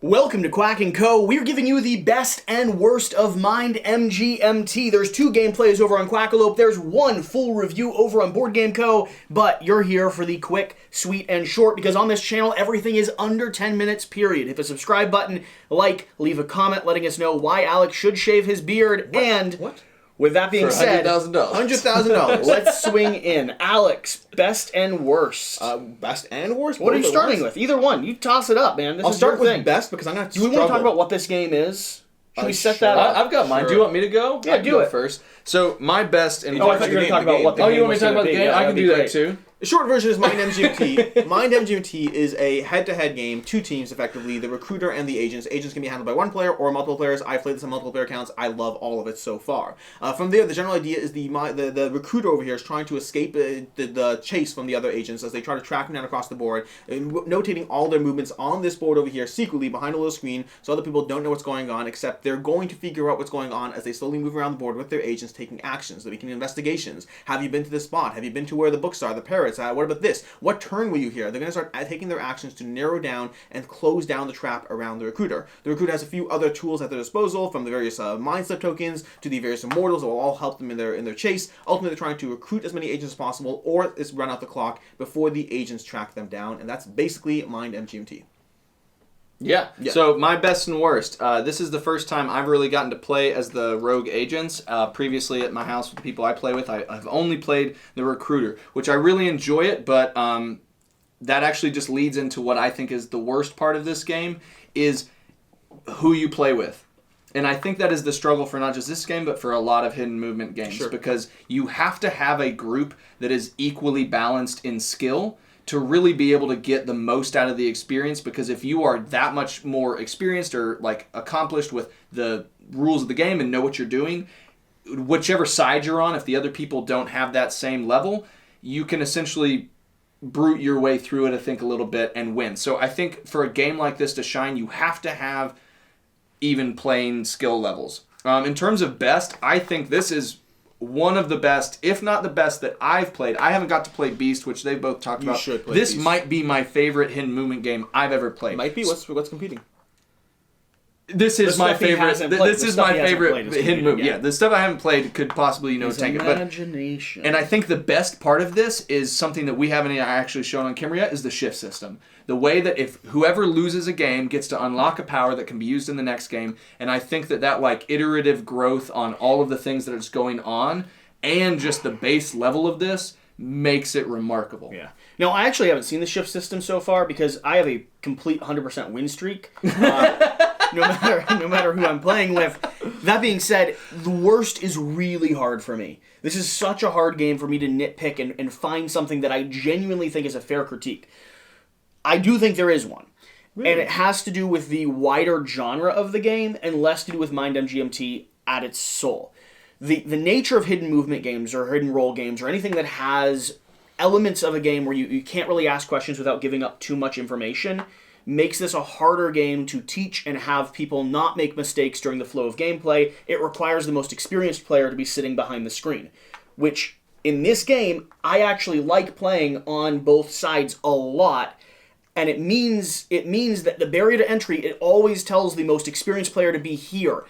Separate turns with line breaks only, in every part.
Welcome to Quack&Co. We're giving you the best and worst of Mind MGMT. There's 2 gameplays over on Quackalope. There's 1 full review over on Board Game Co. But you're here for the quick, sweet, and short because on this channel, everything is under 10 minutes, period. Hit the subscribe button, leave a comment letting us know why Alex should shave his beard,
What?
With that being said,
$100,000.
let's swing in. Alex, best and worst.
Best and worst?
What are you starting with? Either one. You toss it up, man.
I'll start with best because I'm going to
Do we want to talk about what this game is? Should we set that up?
I've got mine.
Sure.
Do you want me to go?
Yeah, do it
first. So my best and
I thought you were going to talk about what the game
you want me to talk about the game?
Yeah,
I can do that too.
The short version is Mind MGMT. Mind MGMT is a head-to-head game, 2 teams effectively, the recruiter and the agents. Agents can be handled by 1 player or multiple players. I've played this on multiple player accounts. I love all of it so far. From there, the general idea is the recruiter over here is trying to escape the chase from the other agents as they try to track them down across the board, notating all their movements on this board over here secretly behind a little screen so other people don't know what's going on, except they're going to figure out what's going on as they slowly move around the board with their agents taking actions. They're making investigations. Have you been to this spot? Have you been to where the books are, the parrots? What about this? What turn were you here? They're going to start taking their actions to narrow down and close down the trap around the recruiter. The recruiter has a few other tools at their disposal, from the various mind slip tokens to the various immortals that will all help them in their chase. Ultimately, they're trying to recruit as many agents as possible, or it's run out the clock before the agents track them down, and that's basically Mind MGMT.
Yeah. So my best and worst. This is the first time I've really gotten to play as the rogue agents. Previously at my house with the people I play with, I've only played the recruiter, which I really enjoy it, but that actually just leads into what I think is the worst part of this game, is who you play with. And I think that is the struggle for not just this game, but for a lot of hidden movement games. Sure. Because you have to have a group that is equally balanced in skill to really be able to get the most out of the experience, because if you are that much more experienced or accomplished with the rules of the game and know what you're doing, whichever side you're on, if the other people don't have that same level, you can essentially brute your way through it, I think, a little bit and win. So I think for a game like this to shine, you have to have even playing skill levels. In terms of best, I think this is one of the best, if not the best, that I've played. I haven't got to play Beast, which they both talked about.
Should play
this
Beast.
Might be my favorite hidden movement game I've ever played.
Might be. What's competing?
This is my favorite. This is my favorite hidden movement.
Yeah,
the stuff I haven't played could possibly tank it.
Imagination.
And I think the best part of this is something that we haven't actually shown on camera yet, is the shift system. The way that if whoever loses a game gets to unlock a power that can be used in the next game, and I think that iterative growth on all of the things that is going on, and just the base level of this makes it remarkable.
Yeah. No, I actually haven't seen the shift system so far because I have a complete 100% win streak. No matter who I'm playing with. That being said, the worst is really hard for me. This is such a hard game for me to nitpick and find something that I genuinely think is a fair critique. I do think there is one. Really? And it has to do with the wider genre of the game and less to do with Mind MGMT at its soul. The nature of hidden movement games or hidden role games or anything that has elements of a game where you can't really ask questions without giving up too much information makes this a harder game to teach and have people not make mistakes during the flow of gameplay. It requires the most experienced player to be sitting behind the screen, which in this game, I actually like playing on both sides a lot. And it means that the barrier to entry, it always tells the most experienced player to be here.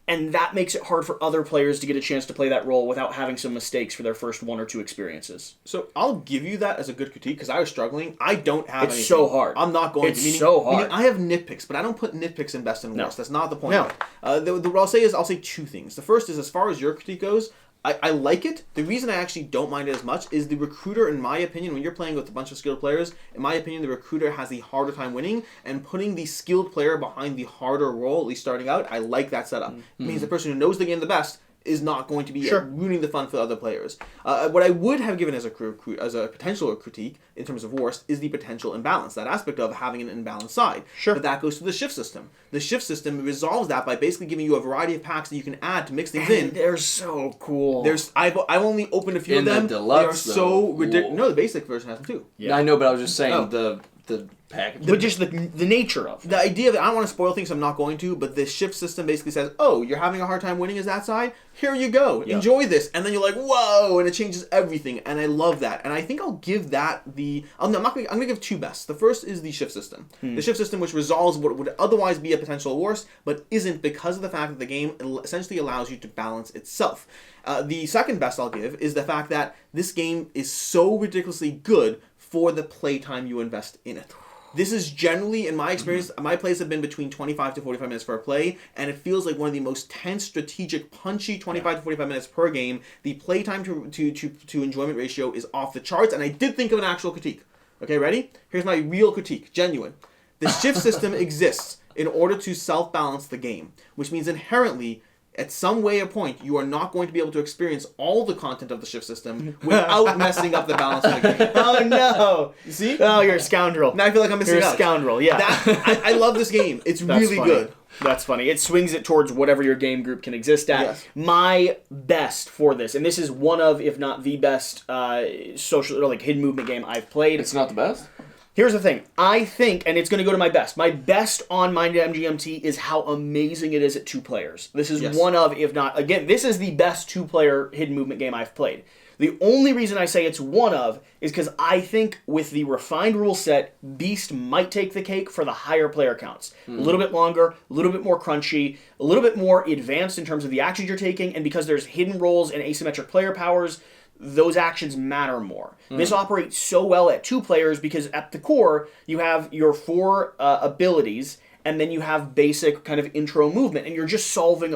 And that makes it hard for other players to get a chance to play that role without having some mistakes for their first 1 or 2 experiences.
So I'll give you that as a good critique because I was struggling. I don't have anything.
It's so hard.
I'm not going to.
It's so hard.
Meaning I have nitpicks, but I don't put nitpicks in best and worst.
No.
That's not the point.
No.
What I'll say is I'll say 2 things. The first is, as far as your critique goes, I like it. The reason I actually don't mind it as much is the recruiter, in my opinion, when you're playing with a bunch of skilled players, in my opinion, the recruiter has the harder time winning, and putting the skilled player behind the harder role, at least starting out, I like that setup. It means the person who knows the game the best is not going to be ruining the fun for other players. What I would have given as a potential critique in terms of worst is the potential imbalance, that aspect of having an imbalanced side.
Sure.
But that goes to the shift system. The shift system resolves that by basically giving you a variety of packs that you can add to mix things in.
They're so cool.
I've only opened a few of them.
The deluxe,
they are so ridiculous. No, the basic version has them too.
Yeah, I know, but I was just saying the the package.
But just the nature of it.
The idea that I don't want to spoil things, so I'm not going to, but the shift system basically says, oh, you're having a hard time winning as that side? Here you go.
Yeah.
Enjoy this. And then you're like, whoa, and it changes everything. And I love that. And I think I'll give that I'm going to give two bests. The first is the shift system. The shift system, which resolves what would otherwise be a potential worst, but isn't because of the fact that the game essentially allows you to balance itself. The second best I'll give is the fact that this game is so ridiculously good for the playtime you invest in it. This is generally, in my experience, my plays have been between 25 to 45 minutes for a play, and it feels like one of the most tense, strategic, punchy 25 to 45 minutes per game. The playtime to enjoyment ratio is off the charts, and I did think of an actual critique. Okay, ready? Here's my real critique, genuine. The shift system exists in order to self-balance the game, which means inherently, at some way or point, you are not going to be able to experience all the content of the shift system without messing up the balance of the game.
Oh, no.
You see?
Oh, you're a scoundrel.
Now I feel like I'm missing
You're a
out.
scoundrel, yeah.
I love this game. It's really
funny.
good.
That's funny. It swings it towards whatever your game group can exist at.
Yes.
My best for this, and this is one of, if not the best, social or like hidden movement game I've played.
It's not the best?
Here's the thing. I think, and it's going to go to my best. My best on Mind MGMT is how amazing it is at 2 players. This is one of, if not, again, this is the best 2-player hidden movement game I've played. The only reason I say it's one of is because I think with the refined rule set, Beast might take the cake for the higher player counts. A little bit longer, a little bit more crunchy, a little bit more advanced in terms of the actions you're taking, and because there's hidden roles and asymmetric player powers, those actions matter more. This operates so well at 2 players because at the core, you have your 4 abilities, and then you have basic kind of intro movement, and you're just solving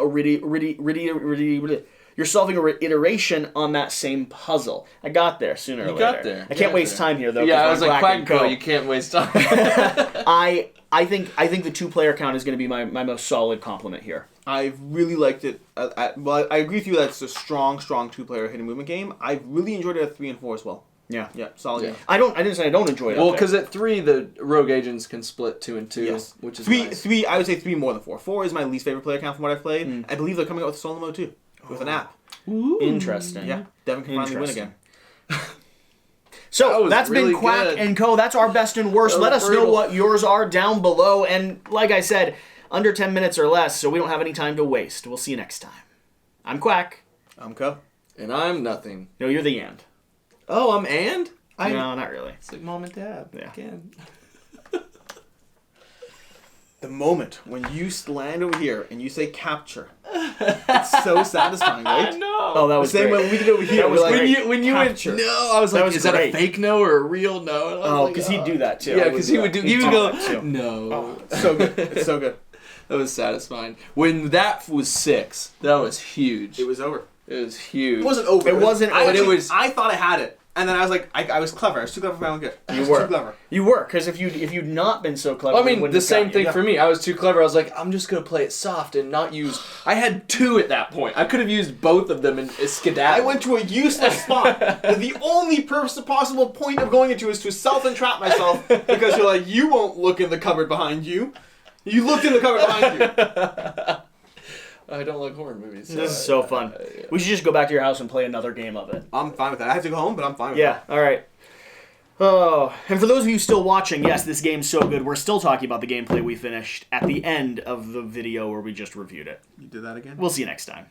you're solving a iteration on that same puzzle. I got there sooner or later.
You got there.
I can't waste time here, though.
Yeah, I was like,
Quack&Co.
You can't waste time.
I think the 2-player count is going to be my most solid compliment here.
I really liked it. Well, I agree with you that it's a strong 2-player hidden movement game. I really enjoyed it at 3 and 4 as well.
Yeah.
Yeah, solid game.
I didn't say I don't enjoy it.
Well, because at 3, the rogue agents can split 2 and 2,
Yes.
which is nice.
3, I would say 3 more than 4. 4 is my least favorite player count from what I've played. I believe they're coming out with solo mode too, with an app.
Ooh. Interesting.
Yeah, Devin can finally win again.
So
That
that's
was really
been Quack
good.
& Co. That's our best and worst. Let us know
brutal.
what yours are down below. And like I said, under 10 minutes or less, so we don't have any time to waste. We'll see you next time. I'm Quack.
I'm Co.
And I'm nothing.
No, you're the and.
Oh, I'm and?
No, not really.
It's like mom and dad.
Yeah.
Again.
The moment when you land over here and you say capture, it's so satisfying, right?
I know.
Oh, that was
The same
great.
way we did over here.
That was
we're like,
great.
When you went,
capture.
no, I was like,
was
is that
great.
a fake no or a real no? And I was
Oh,
like,
because he'd do that too.
Yeah, because he would go,
too.
no.
So good. It's so good.
That was satisfying. When that was 6, that was huge.
It was over.
It was huge.
It wasn't over.
It wasn't over.
But
it was-
I thought I had it. And then I was like, I was clever. I was too clever for my own good.
You
Too
were.
clever.
You were, because if you'd not been so clever,
I
we
mean,
wouldn't
the
have
same
got
thing
you.
for me. I was too clever. I was like, I'm just going to play it soft and not use... I had 2 at that point. I could have used both of them and skedaddle.
I went to a useless spot. The only possible point of going into is to self-entrap myself because you're like, you won't look in the cupboard behind you. You looked in the cupboard behind you.
I don't like horror movies.
This is so fun.
Yeah.
We should just go back to your house and play another game of it.
I'm fine with that. I have to go home, but I'm fine with
Yeah, all right. Oh, and for those of you still watching, yes, this game's so good. We're still talking about the gameplay we finished at the end of the video where we just reviewed it.
that. You did that again?
We'll see you next time.